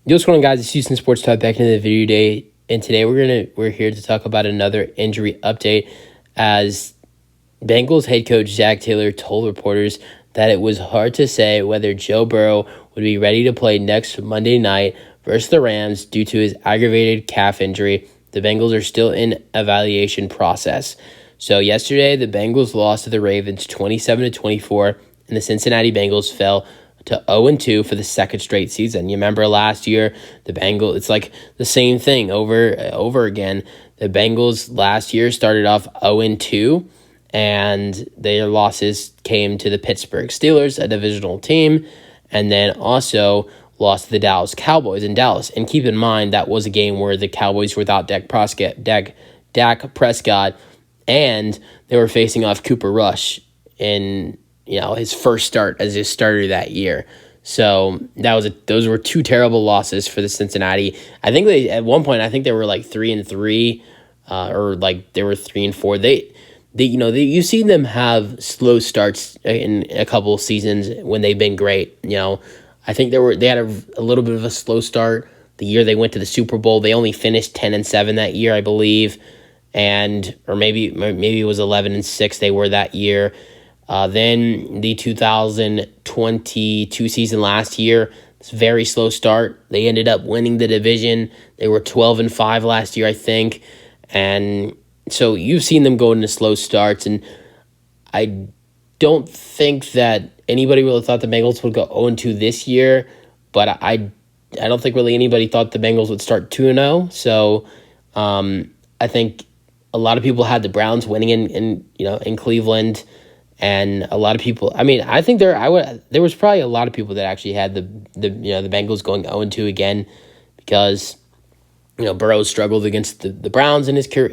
Yo, what's going on, guys? It's Houston Sports Talk back into the video day, and today we're here to talk about another injury update. As Bengals head coach Zach Taylor told reporters that it was hard to say whether Joe Burrow would be ready to play next Monday night versus the Rams due to his aggravated calf injury. The Bengals are still in evaluation process. So yesterday, the Bengals lost to the Ravens 27-24, and the Cincinnati Bengals fell to 0-2 for the second straight season. You remember last year, the Bengals, it's like the same thing over again. The Bengals last year started off 0-2, and their losses came to the Pittsburgh Steelers, a divisional team, and then also lost to the Dallas Cowboys in Dallas. And keep in mind, that was a game where the Cowboys were without Dak Prescott, and they were facing off Cooper Rush in his first start as his starter that year. So those were two terrible losses for the Cincinnati. I think at one point they were like 3-3, or like they were 3-4. You've seen them have slow starts in a couple of seasons when they've been great. I think they had a little bit of a slow start the year they went to the Super Bowl. They only finished 10-7 that year, I believe, or maybe it was 11-6 they were that year. Then the 2022 season last year, it's a very slow start. They ended up winning the division. They were 12-5 last year, I think. And so you've seen them go into slow starts, and I don't think that anybody really thought the Bengals would go 0-2 this year, but I don't think really anybody thought the Bengals would start 2-0. So I think a lot of people had the Browns winning in Cleveland. And a lot of people, I think there was probably a lot of people that actually had the Bengals going 0-2 again, because Burrow struggled against the Browns in his career,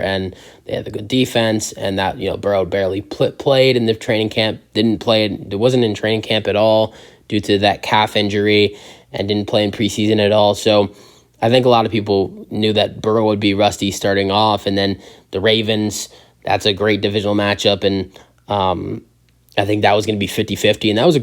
and they had a good defense, and that Burrow barely played in the training camp, it wasn't in training camp at all due to that calf injury, and didn't play in preseason at all. So I think a lot of people knew that Burrow would be rusty starting off, and then the Ravens. That's a great divisional matchup, and I think that was going to be 50-50, and that was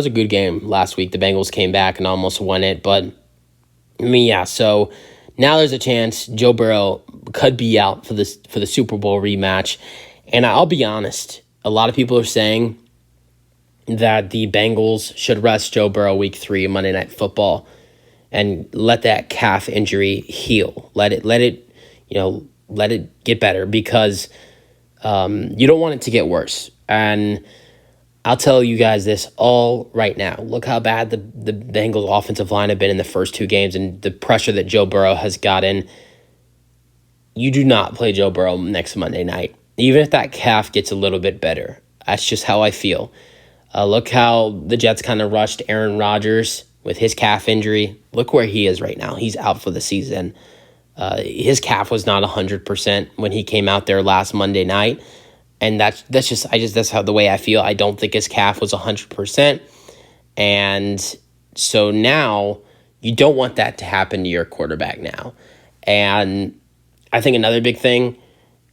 a good game last week. The Bengals came back and almost won it, but so now there's a chance Joe Burrow could be out for the Super Bowl rematch, and I'll be honest, a lot of people are saying that the Bengals should rest Joe Burrow Week 3 of Monday Night Football and let that calf injury heal. Let it get better, because you don't want it to get worse. And I'll tell you guys this all right now. Look how bad the Bengals offensive line have been in the first two games, and the pressure that Joe Burrow has gotten. You do not play Joe Burrow next Monday night, even if that calf gets a little bit better. That's just how I feel. Look how the Jets kind of rushed Aaron Rodgers with his calf injury. Look where he is right now. He's out for the season. His calf was not 100% when he came out there last Monday night, and that's how the way I feel. I don't think his calf was 100%, and so now you don't want that to happen to your quarterback now. And I think another big thing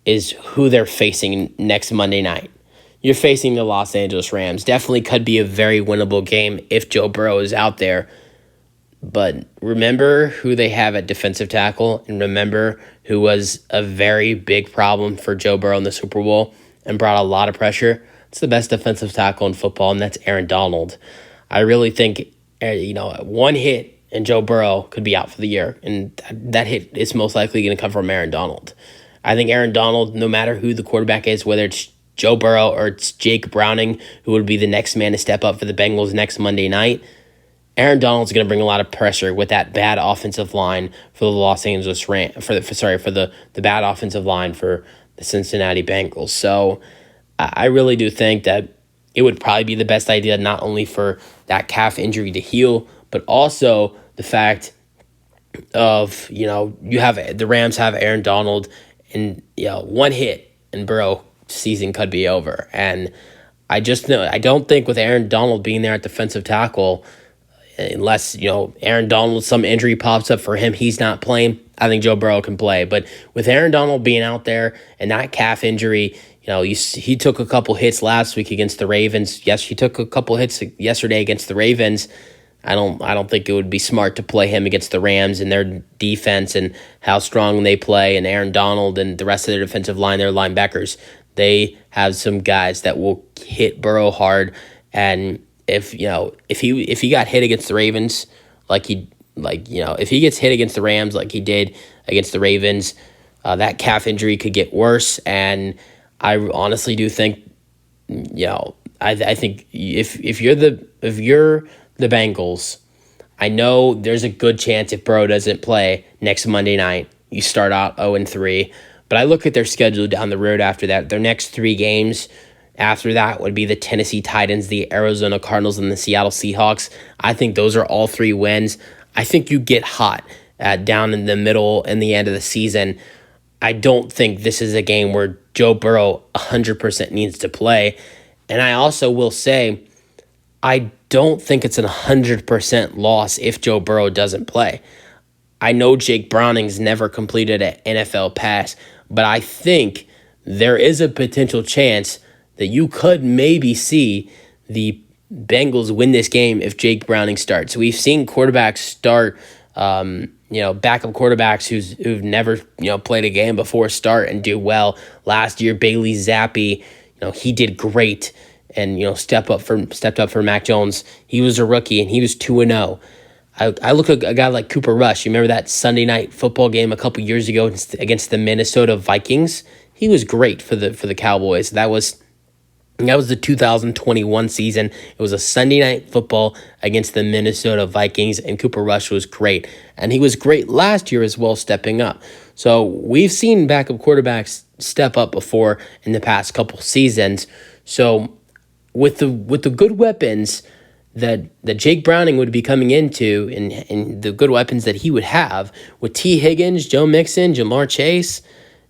is who they're facing next Monday night. You're facing the Los Angeles Rams. Definitely could be a very winnable game if Joe Burrow is out there. But remember who they have at defensive tackle, and remember who was a very big problem for Joe Burrow in the Super Bowl and brought a lot of pressure. It's the best defensive tackle in football, and that's Aaron Donald. I really think, one hit and Joe Burrow could be out for the year, and that hit is most likely going to come from Aaron Donald. I think Aaron Donald, no matter who the quarterback is, whether it's Joe Burrow or it's Jake Browning, who would be the next man to step up for the Bengals next Monday night, Aaron Donald's going to bring a lot of pressure with that bad offensive line for the Los Angeles Rams, for the bad offensive line for the Cincinnati Bengals. So I really do think that it would probably be the best idea, not only for that calf injury to heal, but also the fact of, you have the Rams have Aaron Donald, and one hit and Burrow season could be over. And I don't think with Aaron Donald being there at defensive tackle, unless, Aaron Donald, some injury pops up for him, he's not playing, I think Joe Burrow can play. But with Aaron Donald being out there and that calf injury, he took a couple hits last week against the Ravens. Yes, he took a couple hits yesterday against the Ravens. I don't think it would be smart to play him against the Rams and their defense and how strong they play, and Aaron Donald and the rest of their defensive line, their linebackers. They have some guys that will hit Burrow hard, and if he got hit against the Ravens if he gets hit against the Rams like he did against the Ravens, that calf injury could get worse. And I honestly do think, I think if you're the Bengals, I know there's a good chance if Burrow doesn't play next Monday night, you start out 0-3. But I look at their schedule down the road after that. Their next 3 games after that would be the Tennessee Titans, the Arizona Cardinals, and the Seattle Seahawks. I think those are all 3 wins. I think you get hot down in the middle and the end of the season. I don't think this is a game where Joe Burrow 100% needs to play. And I also will say, I don't think it's a 100% loss if Joe Burrow doesn't play. I know Jake Browning's never completed an NFL pass, but I think there is a potential chance that you could maybe see the Bengals win this game if Jake Browning starts. We've seen quarterbacks start, backup quarterbacks who've never, played a game before start and do well. Last year, Bailey Zappi, he did great and, stepped up for Mac Jones. He was a rookie and he was 2-0. I look at a guy like Cooper Rush. You remember that Sunday night football game a couple years ago against the Minnesota Vikings? He was great for the Cowboys. That was the 2021 season. It was a Sunday night football against the Minnesota Vikings, and Cooper Rush was great. And he was great last year as well, stepping up. So we've seen backup quarterbacks step up before in the past couple seasons. So with the good weapons that Jake Browning would be coming into, and the good weapons that he would have with T. Higgins, Joe Mixon, Jamar Chase,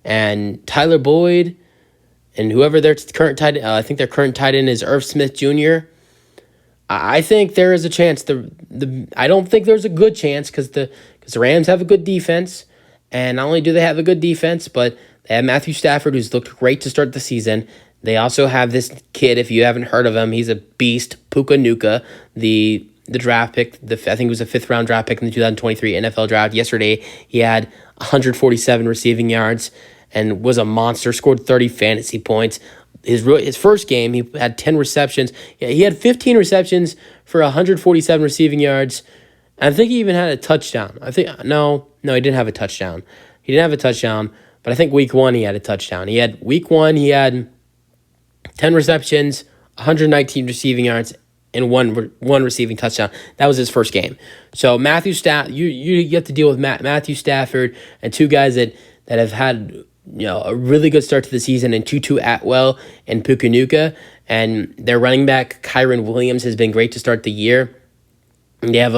and Tyler Boyd, and whoever their current tight end, I think their current tight end is Irv Smith Jr. I think there is a chance. I don't think there's a good chance because the Rams have a good defense, and not only do they have a good defense, but they have Matthew Stafford, who's looked great to start the season. They also have this kid, if you haven't heard of him, he's a beast, Puka Nuka, the draft pick. I think it was a 5th-round draft pick in the 2023 NFL draft. Yesterday, he had 147 receiving yards and was a monster, scored 30 fantasy points. His first game, he had 10 receptions. Yeah, he had 15 receptions for 147 receiving yards. And I think he even had a touchdown. No, he didn't have a touchdown. He didn't have a touchdown, but I think week 1 he had a touchdown. Week 1 he had 10 receptions, 119 receiving yards, and one receiving touchdown. That was his first game. So Matthew Stafford, you have to deal with Matthew Stafford and 2 guys that have had a really good start to the season, and Tutu Atwell and Puka Nuka, and their running back Kyron Williams has been great to start the year. And they have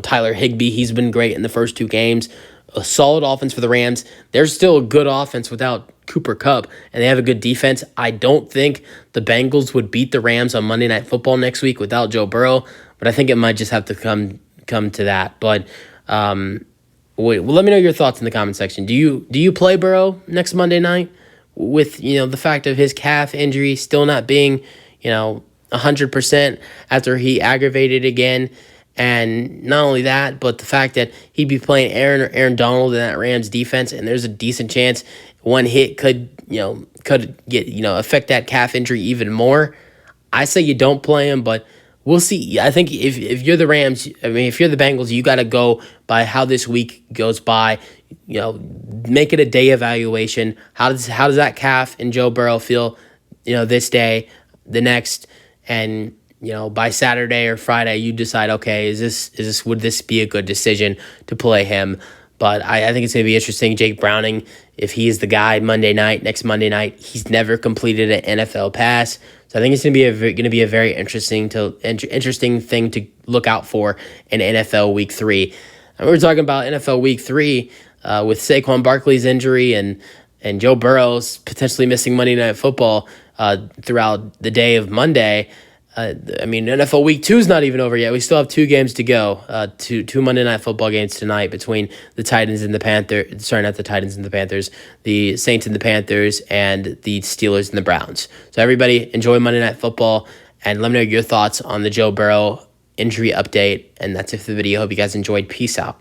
Tyler Higbee. He's been great in the first 2 games. A solid offense for the Rams. They're still a good offense without Cooper Kupp, and they have a good defense. I don't think the Bengals would beat the Rams on Monday Night Football next week without Joe Burrow, but I think it might just have to come to that. But let me know your thoughts in the comment section. Do you play Burrow next Monday night with the fact of his calf injury still not being 100% after he aggravated again? And not only that, but the fact that he'd be playing Aaron Donald in that Rams defense, and there's a decent chance one hit could get affect that calf injury even more. I say you don't play him, but we'll see. I think if you're the Rams, if you're the Bengals, you got to go by how this week goes by. Make it a day evaluation. How does that calf and Joe Burrow feel? This day, the next, and by Saturday or Friday, you decide, okay, would this be a good decision to play him? But I think it's going to be interesting. Jake Browning, if he is the guy next Monday night, he's never completed an NFL pass. So I think it's going to be a very interesting thing to look out for in NFL Week 3. And we're talking about NFL Week 3 with Saquon Barkley's injury and Joe Burrow's potentially missing Monday Night Football throughout the day of Monday. NFL Week 2 is not even over yet. We still have 2 games to go. Two Monday Night Football games tonight between the Titans and the Panthers. Sorry, not the Titans and the Panthers. The Saints and the Panthers, and the Steelers and the Browns. So everybody, enjoy Monday Night Football, and let me know your thoughts on the Joe Burrow injury update. And that's it for the video. Hope you guys enjoyed. Peace out.